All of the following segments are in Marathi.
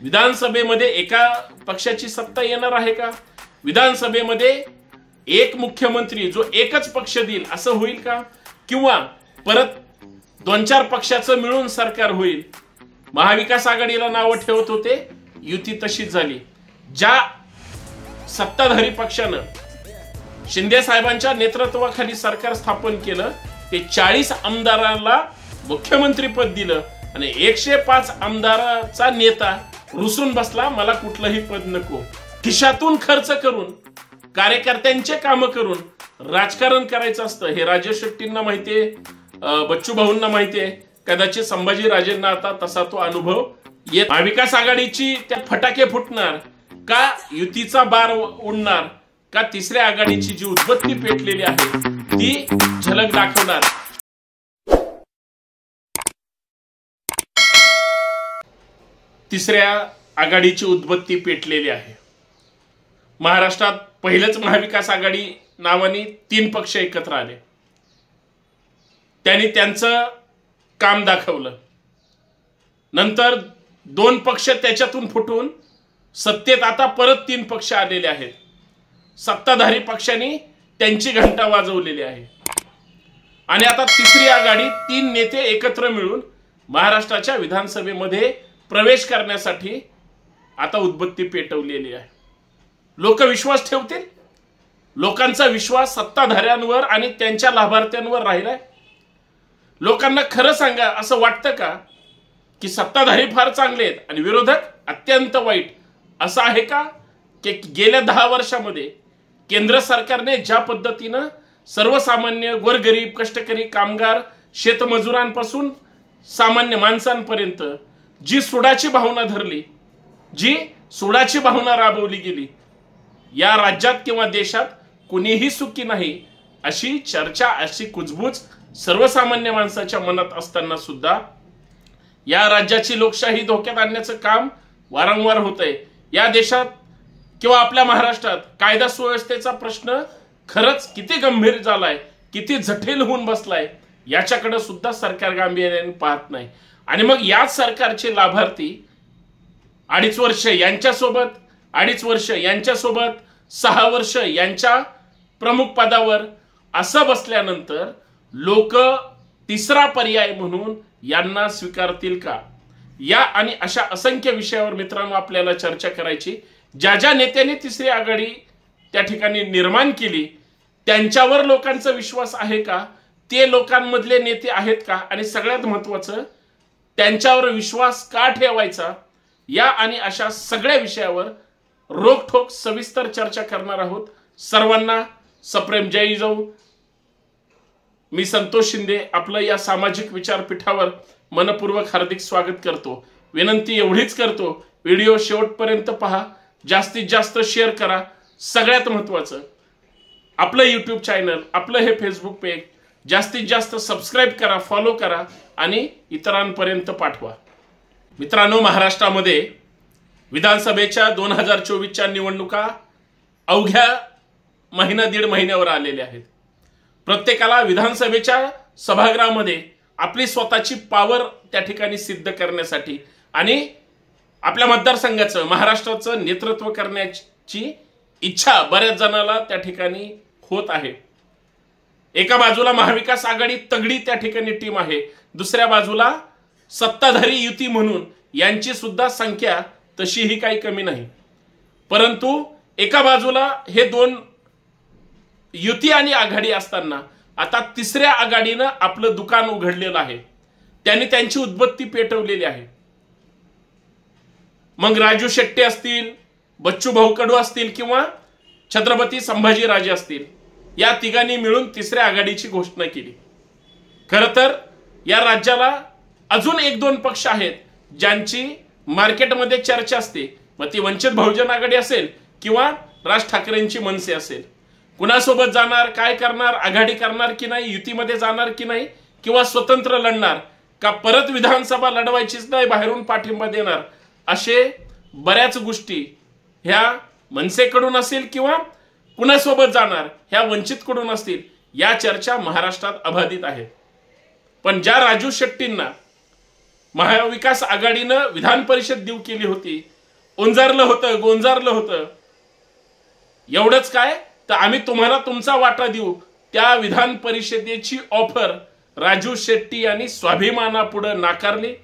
विधानसभेमध्ये एका पक्षाची सत्ता येणार आहे का? विधानसभेमध्ये एक मुख्यमंत्री जो एकच पक्ष देईल असं होईल का? किंवा परत 2-4 पक्षाचं मिळून सरकार होईल? महाविकास आघाडीला नाव ठेवत होते, युती तशीच झाली. ज्या सत्ताधारी पक्षानं शिंदे साहेबांच्या नेतृत्वाखाली सरकार स्थापन केलं ते 40 आमदारांना मुख्यमंत्री पद दिलं आणि 105 आमदाराचा नेता रुसून बसला, मला कुठलंही पद नको. खिशातून खर्च करून कार्यकर्त्यांचे काम करून राजकारण करायचं असतं हे राजेश शेट्टींना माहितीये, बच्चू भाऊंना माहितीये, कदाचित संभाजी राजेंना आता तसा तो अनुभव येत. महाविकास आघाडीची त्या फटाके फुटणार का, युतीचा बार उडणार का, तिसऱ्या आघाडीची जी उद्बत्ती पेटलेली आहे ती झलक दाखवणार. तिसऱ्या आघाडीची उद्बत्ती पेटलेली आहे. महाराष्ट्रात पहिलेच महाविकास आघाडी नावाने 3 पक्ष एकत्र आले. त्यांनी त्यांचं काम दाखवलं. नंतर 2 पक्ष त्याच्यातून फुटून सत्तेत आता परत 3 पक्ष आलेले आहेत. सत्ताधारी पक्षांनी त्यांची घंटा वाजवलेली आहे आणि आता तिसरी आघाडी 3 नेते एकत्र मिळून महाराष्ट्राच्या विधानसभेमध्ये प्रवेश करण्यासाठी आता उद्बत्ती पेटवलेली आहे. लोक विश्वास ठेवतील? लोकांचा विश्वास सत्ताधाऱ्यांवर आणि त्यांच्या लाभार्थ्यांवर राहिलाय. लोकांना खरं सांगा, असं वाटतं का की सत्ताधारी फार चांगले आहेत आणि विरोधक अत्यंत वाईट? असं आहे का की गेल्या 10 वर्षामध्ये केंद्र सरकारने ज्या पद्धतीनं सर्वसामान्य गोरगरीब कष्टकरी कामगार शेतमजुरांपासून सामान्य माणसांपर्यंत जी सुडाची भावना धरली, जी सुडाची भावना राबवली गेली, या राज्यात किंवा देशात कुणीही सुखी नाही अशी चर्चा, अशी कुजबूज सर्वसामान्य माणसाच्या मनात असताना सुद्धा या राज्याची लोकशाही धोक्यात आणण्याचं काम वारंवार होतंय. या देशात किंवा आपल्या महाराष्ट्रात कायदा सुव्यवस्थेचा प्रश्न खरंच किती गंभीर झालाय, किती जटिल होऊन बसलाय याच्याकडे सुद्धा सरकार गांभीर्याने पाहत नाही. आणि मग याच सरकारचे लाभार्थी 2.5 वर्ष यांच्यासोबत, 2.5 वर्ष यांच्यासोबत, 6 वर्ष यांच्या प्रमुख पदावर असं बसल्यानंतर लोक तिसरा पर्याय म्हणून यांना स्वीकारतील का? या आणि अशा असंख्य विषयावर मित्रांनो आपल्याला चर्चा करायची. ज्या ज्या नेत्यांनी तिसरी आघाडी त्या ठिकाणी निर्माण केली त्यांच्यावर लोकांचा विश्वास आहे का? ते लोकांमधले नेते आहेत का? आणि सगळ्यात महत्त्वाचं, त्यांच्यावर विश्वास का ठेवायचा? या आणि अशा सगळ्या विषयावर रोखठोक सविस्तर चर्चा करणार आहोत. सर्वांना सप्रेम जय जिजाऊ. मी संतोष शिंदे आपलं या सामाजिक विचारपीठावर मनपूर्वक हार्दिक स्वागत करतो. विनंती एवढीच करतो, व्हिडिओ शेवटपर्यंत पहा, जास्तीत जास्त शेअर करा. सगळ्यात महत्त्वाचं, आपलं यूट्यूब चॅनल, आपलं हे फेसबुक पेज जास्तीत जास्त सबस्क्राईब करा, फॉलो करा आणि इतरांपर्यंत पाठवा. मित्रांनो, महाराष्ट्रामध्ये विधानसभेच्या 2024च्या निवडणुका अवघ्या 1.5 महिन्यावर आलेल्या आहेत. प्रत्येकाला विधानसभेच्या सभागृहामध्ये आपली स्वतःची पॉवर त्या ठिकाणी सिद्ध करण्यासाठी आणि आपल्या मतदारसंघाचं, महाराष्ट्राचं नेतृत्व करण्याची इच्छा बऱ्याच जणांना त्या ठिकाणी होत आहे. एका बाजूला महाविकास आघाडी तगडी त्या ठिकाणी टीम आहे, दुसऱ्या बाजूला सत्ताधारी युती म्हणून यांची सुद्धा संख्या तशीही काही कमी नाही. परंतु एका बाजूला हे 2 युती आणि आघाडी असताना आता तिसऱ्या आघाडीनं आपलं दुकान उघडलेलं आहे. त्यांनी त्यांची उद्बत्ती पेटवलेली आहे. मग राजू शेट्टी असतील, बच्चू भाऊ कडू असतील किंवा छत्रपती संभाजी राजे असतील, या तिघांनी मिळून तिसऱ्या आघाडीची घोषणा केली. खरं तर या राज्याला अजून 1-2 पक्ष आहेत ज्यांची मार्केटमध्ये चर्चा असते. मग ती वंचित बहुजन आघाडी असेल किंवा राज ठाकरेंची मनसे असेल. कुणासोबत जाणार, काय करणार, आघाडी करणार की नाही, युतीमध्ये जाणार की नाही, किंवा स्वतंत्र लढणार का, परत विधानसभा लढवायचीच नाही, बाहेरून पाठिंबा देणार, असे बऱ्याच गोष्टी ह्या मनसेकडून असेल किंवा कुणासोबत जाणार ह्या वंचितकडून असतील. या चर्चा महाराष्ट्रात अबाधित आहेत. पण ज्या राजू शेट्टींना महाविकास आघाडीनं विधान परिषद देऊ केली होती, ओंजारलं होतं, गोंजारलं होतं. एवढंच काय तर आम्ही तुम्हाला तुमचा वाटा देऊ, त्या विधान परिषदेची ऑफर राजू शेट्टी यांनी स्वाभिमानापुढे नाकारली.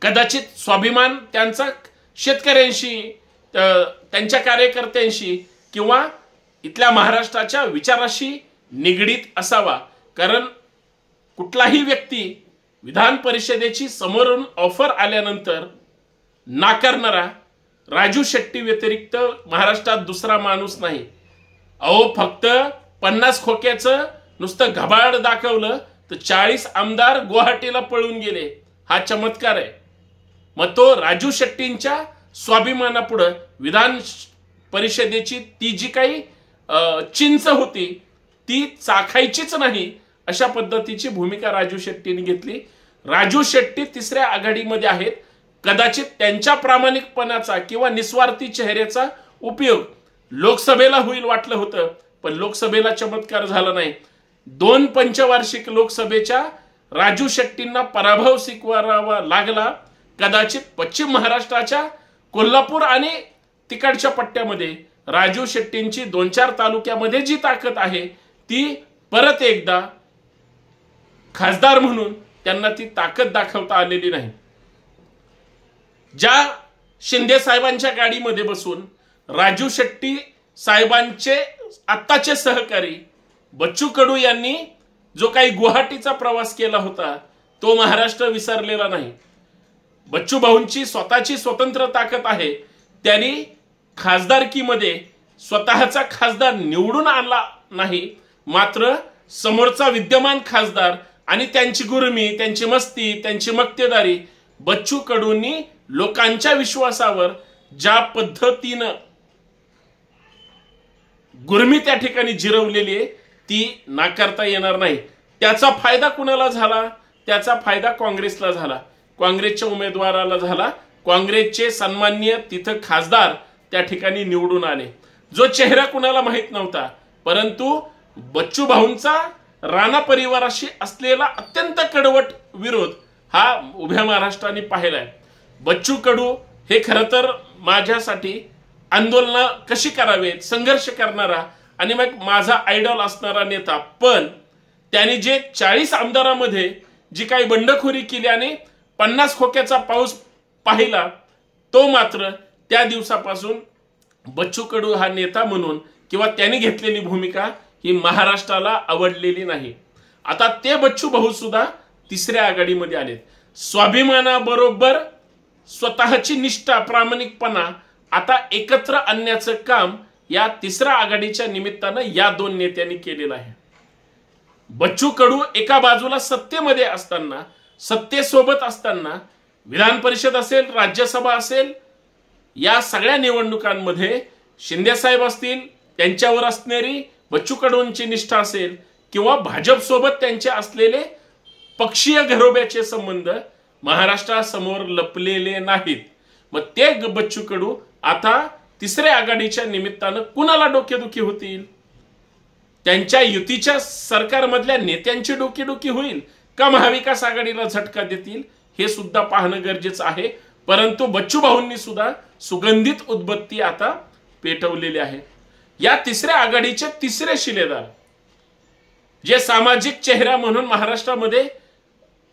कदाचित स्वाभिमान त्यांचा शेतकऱ्यांशी, त्यांच्या कार्यकर्त्यांशी किंवा इथल्या महाराष्ट्राच्या विचाराशी निगडीत असावा. कारण कुठलाही व्यक्ती विधान परिषदेची समोरून ऑफर आल्यानंतर नाकारणारा राजू शेट्टी व्यतिरिक्त महाराष्ट्रात दुसरा माणूस नाही. अहो, फक्त 50 खोक्याचं नुसतं घबाड दाखवलं तर 40 आमदार गुवाहाटीला पळून गेले. हा चमत्कार आहे. मग तो राजू शेट्टींच्या स्वाभिमानापुढे विधान परिषदेची ती जी काही चिंच होती ती चाखायचीच नाही, अशा पद्धतीची भूमिका राजू शेट्टीने घेतली. राजू शेट्टी तिसऱ्या आघाडीमध्ये आहेत. कदाचित त्यांच्या प्रामाणिकपणाचा किंवा निस्वार्थी चेहऱ्याचा उपयोग लोकसभेला होईल वाटलं होतं, पण लोकसभेला चमत्कार झाला नाही. 2 पंचवार्षिक लोकसभेच्या राजू शेट्टींना पराभव स्वीकारावा लागला. कदाचित पश्चिम महाराष्ट्राच्या कोल्हापूर आणि तिकडच्या पट्ट्यामध्ये राजू शेट्टींची 2-4 तालुक्यामध्ये जी ताकद आहे ती परत एकदा खासदार म्हणून त्यांना ती ताकद दाखवता आलेली नाही. ज्या शिंदे साहेबांच्या गाडीमध्ये बसून राजू शेट्टी साहेबांचे आत्ताचे सहकारी बच्चू कडू यांनी जो काही गुवाहाटीचा प्रवास केला होता तो महाराष्ट्र विसरलेला नाही. बच्चू भाऊंची स्वतःची स्वतंत्र ताकद आहे. त्यांनी खासदारकीमध्ये स्वतःचा खासदार निवडून आणला नाही, मात्र समोरचा विद्यमान खासदार आणि त्यांची गुरमी, त्यांची मस्ती, त्यांची मक्तेदारी बच्चू कडूंनी लोकांच्या विश्वासावर ज्या पद्धतीनं गुरमी त्या ठिकाणी जिरवलेली आहे ती नाकारता येणार नाही. त्याचा फायदा कुणाला झाला? त्याचा फायदा काँग्रेसला झाला, काँग्रेसच्या उमेदवाराला झाला. काँग्रेसचे सन्माननीय तिथं खासदार त्या ठिकाणी निवडून आले. जो चेहरा कुणाला माहित नव्हता, परंतु बच्चू भाऊंचा राणा परिवाराशी असलेला अत्यंत कडवट विरोध हा उभ्या महाराष्ट्राने पाहिलाय. बच्चू कडू हे खरं तर माझ्यासाठी आंदोलन कशी करावेत, संघर्ष करणारा आणि मग माझा आयडॉल असणारा नेता. पण त्यांनी जे 40 आमदारांमध्ये जी काही बंडखोरी केली आणि 50 खोक्याचा पाऊस पाहिला, तो मात्र त्या दिवसापासून बच्चू कडू हा नेता म्हणून किंवा त्यांनी घेतलेली भूमिका ही महाराष्ट्राला आवडलेली नाही. आता ते बच्चू भाऊ सुद्धा तिसऱ्या आघाडीमध्ये आलेत. स्वाभिमानाबरोबर स्वतःची निष्ठा, प्रामाणिकपणा आता एकत्र आणण्याचं काम या तिसऱ्या आघाडीच्या निमित्तानं या 2 नेत्यांनी केलेलं आहे. बच्चू कडू एका बाजूला सत्तेमध्ये असताना, सत्तेसोबत असताना विधान परिषद असेल, राज्यसभा असेल, या सगळ्या निवडणुकांमध्ये शिंदे साहेब असतील, त्यांच्यावर असणारी बच्चू कडूंची निष्ठा असेल किंवा भाजप सोबत त्यांचे असलेले पक्षीय घरोब्याचे संबंध महाराष्ट्रासमोर लपलेले नाहीत. मग ते बच्चू कडू आता तिसऱ्या आघाडीच्या निमित्तानं कुणाला डोकेदुखी होतील? त्यांच्या युतीच्या सरकारमधल्या नेत्यांची डोकेदुखी होईल का महाविकास आघाडीला झटका देतील हे सुद्धा पाहणं गरजेचं आहे. परंतु बच्चू भाऊंनी सुद्धा सुगंधित उदबत्ती आता पेटवलेली आहे. या तिसऱ्या आघाडीचे तिसरे शिलेदार जे सामाजिक चेहरा म्हणून महाराष्ट्रामध्ये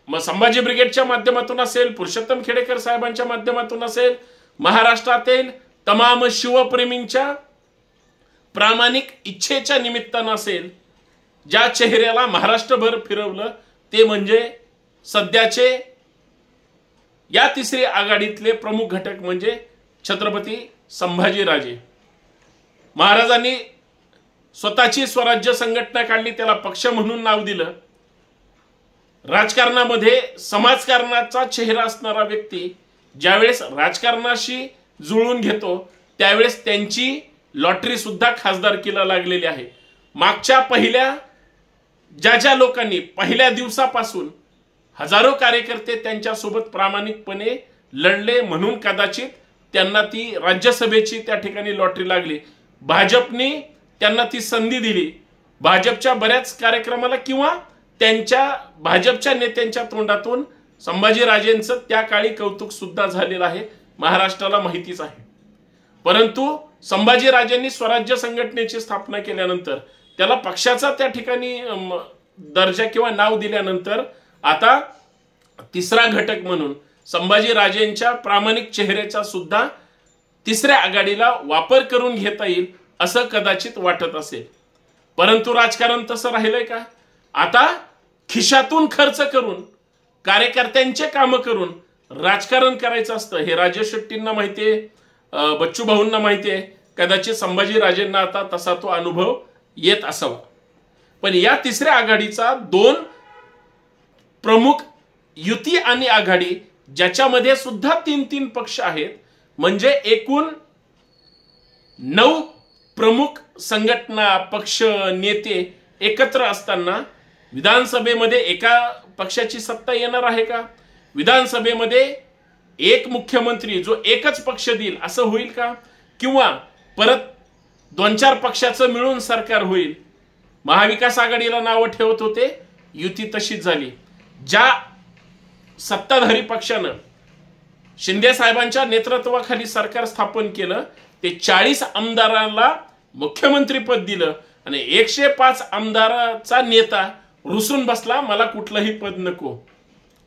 संभाजी ब्रिगेडच्या माध्यमातून असेल, पुरुषोत्तम खेडेकर साहेबांच्या माध्यमातून असेल, महाराष्ट्रातील तमाम शिवप्रेमींच्या प्रामाणिक इच्छेच्या निमित्तानं असेल, ज्या चेहऱ्याला महाराष्ट्रभर फिरवलं ते म्हणजे सध्याचे या तिसरी आघाडीतले प्रमुख घटक म्हणजे छत्रपती संभाजीराजे. महाराजांनी स्वतःची स्वराज्य संघटना काढली, त्याला पक्ष म्हणून नाव दिलं. राजकारणामध्ये समाजकारणाचा चेहरा असणारा व्यक्ती ज्यावेळेस राजकारणाशी जुळून घेतो त्यावेळेस त्यांची लॉटरी सुद्धा खासदारकीला लागलेली आहे. मागच्या ज्या लोकांनी पहिल्या दिवसापासून हजारो कार्यकर्ते त्यांच्यासोबत प्रामाणिकपणे लढले म्हणून कदाचित त्यांना ती राज्यसभेची त्या ठिकाणी लॉटरी लागली. भाजपने त्यांना ती संधी दिली. भाजपच्या बऱ्याच कार्यक्रमाला किंवा त्यांच्या भाजपच्या नेत्यांच्या तोंडातून संभाजीराजेंचं त्या काळी कौतुक सुद्धा झालेलं आहे, महाराष्ट्राला माहितीच आहे. परंतु संभाजीराजेंनी स्वराज्य संघटनेची स्थापना केल्यानंतर त्याला पक्षाचा त्या ठिकाणी दर्जा किंवा नाव दिल्यानंतर आता तिसरा घटक म्हणून संभाजीराजेंच्या प्रामाणिक चेहऱ्याचा सुद्धा तिसऱ्या आघाडीला वापर करून घेता येईल असं कदाचित वाटत असेल. परंतु राजकारण तसं राहिलंय का? आता खिशातून खर्च करून कार्यकर्त्यांचे काम करून राजकारण करायचं असतं हे राजेश शेट्टींना माहितीये, बच्चू भाऊंना माहितीये, कदाचित संभाजीराजेंना आता तसा तो अनुभव येत असावा. पण या तिसऱ्या आघाडीचा दोन प्रमुख युती आणि आघाडी ज्याच्यामध्ये सुद्धा 3-3 पक्ष आहेत, म्हणजे एकूण 9 प्रमुख संघटना पक्ष नेते एकत्र असताना विधानसभेमध्ये एका पक्षाची सत्ता येणार आहे का? विधानसभेमध्ये एक मुख्यमंत्री जो एकच पक्ष देईल असं होईल का? किंवा परत 2-4 पक्षाचं मिळून सरकार होईल? महाविकास आघाडीला नावं ठेवत होते, युती तशीच झाली. ज्या सत्ताधारी पक्षानं शिंदे साहेबांच्या नेतृत्वाखाली सरकार स्थापन केलं ते 40 आमदारांना मुख्यमंत्रीपद दिलं आणि 105 आमदाराचा नेता रुसून बसला, मला कुठलंही पद नको.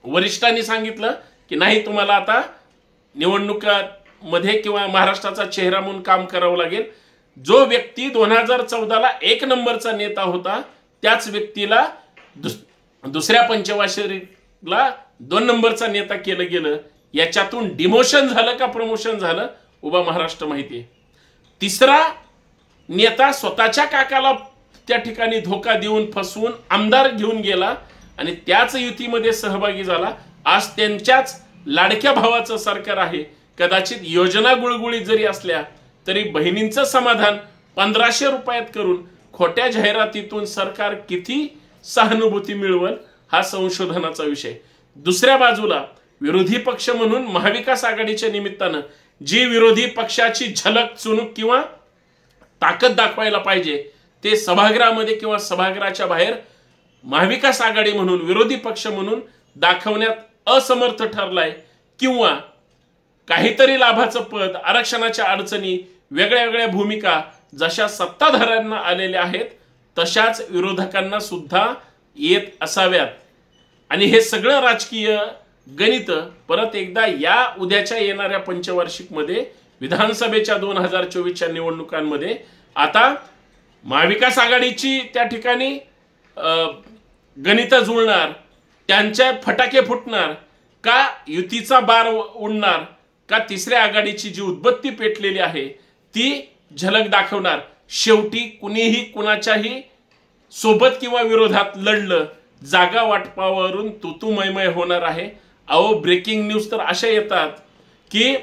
वरिष्ठांनी सांगितलं की नाही, तुम्हाला आता निवडणुकांमध्ये किंवा महाराष्ट्राचा चेहरा म्हणून काम करावं लागेल. जो व्यक्ती 2014ला 1 नंबरचा नेता होता त्याच व्यक्तीला दुसऱ्या पंचवार्षिकला 2 नंबरचा नेता केलं गेलं. याच्यातून डिमोशन झालं का प्रमोशन झालं उभा महाराष्ट्र माहितीये. तिसरा नेता स्वतःच्या काकाला त्या ठिकाणी धोका देऊन फसवून आमदार घेऊन गेला आणि त्याच युतीमध्ये सहभागी झाला. आज त्यांच्याच लाडक्या भावाचं सरकार आहे. कदाचित योजना गुळगुळीत जरी असल्या तरी बहिणींचं समाधान 1500 रुपयात करून खोट्या जाहिरातीतून सरकार किती सहानुभूती मिळवल हा संशोधनाचा विषय. दुसऱ्या बाजूला विरोधी पक्ष म्हणून महाविकास आघाडीच्या निमित्तानं जी विरोधी पक्षाची झलक चुणूक किंवा ताकद दाखवायला पाहिजे ते सभागृहामध्ये किंवा सभागृहाच्या बाहेर महाविकास आघाडी म्हणून विरोधी पक्ष म्हणून दाखवण्यात असमर्थ ठरलाय. किंवा काहीतरी लाभाचं पद, आरक्षणाच्या अडचणी, वेगळ्या वेगळ्या भूमिका जशा सत्ताधाऱ्यांना आलेल्या आहेत तशाच विरोधकांना सुद्धा येत असाव्यात. आणि हे सगळं राजकीय गणित परत एकदा या उद्याच्या येणाऱ्या पंचवार्षिक मध्ये विधानसभेच्या 2024च्या निवडणुकांमध्ये आता महाविकास आघाडीची त्या ठिकाणी गणित जुळणार, त्यांच्या फटाके फुटणार का युतीचा बार उडणार का तिसऱ्या आघाडीची जी उद्बत्ती पेटलेली आहे ती झलक दाखवणार. शेवटी कुणीही कुणाच्याही सोबत किंवा विरोधात लढलं जागा वाटपावरून तुतुमयमय होणार आहे. अहो, ब्रेकिंग न्यूज तर अशा येतात की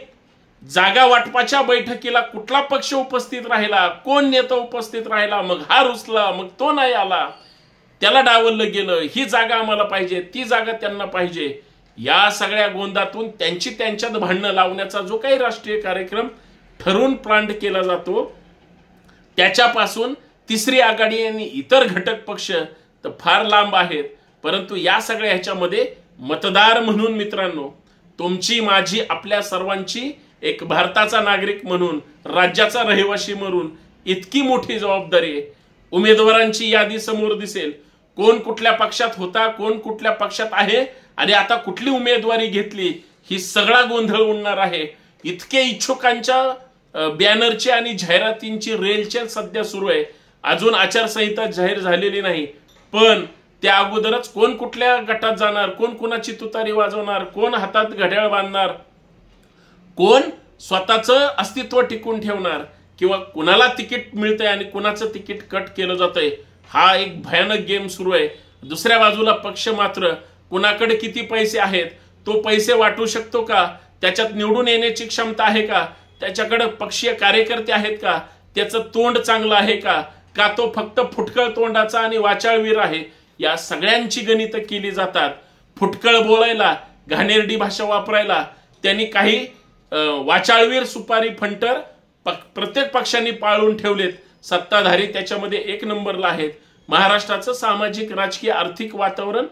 जागा वाटपाच्या बैठकीला कुठला पक्ष उपस्थित राहिला, कोण नेता उपस्थित राहिला, मग हा रुसला, मग तो नाही आला, त्याला डावललं गेलं, ही जागा आम्हाला पाहिजे, ती जागा त्यांना पाहिजे. या सगळ्या गोंधातून त्यांची त्यांच्यात भांडणं लावण्याचा जो काही राष्ट्रीय कार्यक्रम ठरवून प्लांट केला जातो त्याच्यापासून तिसरी आघाडी आणि इतर घटक पक्ष तर फार लांब आहेत. परंतु या सगळ्या ह्याच्यामध्ये मतदार म्हणून मित्रांनो, तुमची माझी आपल्या सर्वांची एक भारताचा नागरिक म्हणून, राज्याचा रहिवासी म्हणून इतकी मोठी जबाबदारी आहे. उमेदवारांची यादी समोर दिसेल, कोण कुठल्या पक्षात होता, कोण कुठल्या पक्षात आहे आणि आता कुठली उमेदवारी घेतली, ही सगळा गोंधळ उडणार आहे. इतके इच्छुकांच्या बॅनरचे आणि जाहिरातींची रेलचेल सध्या सुरू आहे. अजून आचारसंहिता जाहीर झालेली नाही, पण त्या अगोदरच कोण कुठल्या गटात जाणार, कोण कुणाची तुतारी वाजवणार, कोण हातात घड्याळ बांधणार, कोण स्वतःचं अस्तित्व टिकून ठेवणार किंवा कुणाला तिकीट मिळतंय आणि कुणाचं तिकीट कट केलं जातंय, हा एक भयानक गेम सुरू आहे. दुसऱ्या बाजूला पक्ष मात्र कुणाकडे किती पैसे आहेत, तो पैसे वाटू शकतो का, त्याच्यात निवडून येण्याची क्षमता आहे का, त्याच्याकडे पक्षीय कार्यकर्ते आहेत का, त्याचं तोंड चांगलं आहे का, का तो फक्त फुटकळ तोंडाचा आणि वाचाळवीर आहे, या सगळ्यांची गणितं केली जातात. फुटकळ बोलायला, घाणेरडी भाषा वापरायला त्यांनी काही वाचाळवीर सुपारी फंटर प्रत्येक पक्षांनी पाळून ठेवलेत. सत्ताधारी त्याच्यामध्ये 1 नंबरला आहेत. महाराष्ट्राचं सामाजिक, राजकीय, आर्थिक वातावरण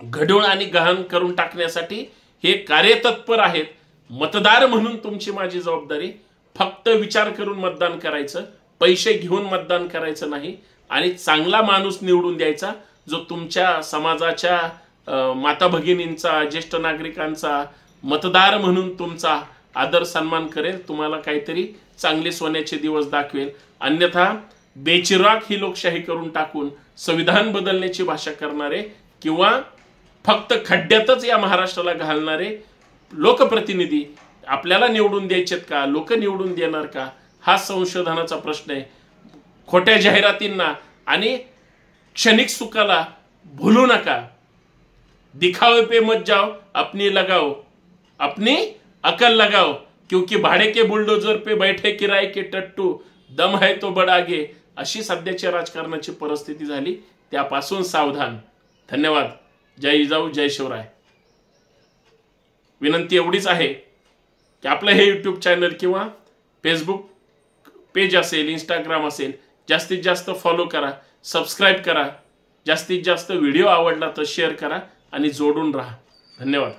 गढूळ आणि गहन करून टाकण्यासाठी हे कार्यतत्पर आहेत. मतदार म्हणून तुमची माझी जबाबदारी, फक्त विचार करून मतदान करायचं, पैसे घेऊन मतदान करायचं नाही आणि चांगला माणूस निवडून द्यायचा जो तुमच्या समाजाच्या माता भगिनींचा, ज्येष्ठ नागरिकांचा, मतदार म्हणून तुमचा आदर सन्मान करेल, तुम्हाला काहीतरी चांगले सोन्याचे दिवस दाखवेल. अन्यथा बेचिराग ही लोकशाही करून टाकून संविधान बदलण्याची भाषा करणारे किंवा फक्त खड्ड्यातच या महाराष्ट्राला घालणारे लोकप्रतिनिधी आपल्याला निवडून द्यायचेत का, लोक निवडून देणार का, हा संशोधनाचा प्रश्न आहे. खोट्या जाहिरातींना आणि क्षणिक सुखाला भूलू नका. दिखावे पे मत जाओ, अपनी लगाओ, अपनी अकल लगाओ, क्योंकि भाड़े के बुलडोजर पे बैठे किराए के टट्टू, दम है तो बड आगे, अशी सध्याच्या राजकारणाची परिस्थिती झाली. त्यापासून सावधान. धन्यवाद. जय जिजाऊ, जय शिवराय. विनंती एवढीच आहे की आपलं हे यूट्यूब चॅनल किंवा फेसबुक पेज असेल, इंस्टाग्राम असेल, जास्तीत जास्त फॉलो करा, सबस्क्राईब करा, जास्तीत जास्त व्हिडिओ आवडला तर शेअर करा आणि जोडून राहा. धन्यवाद.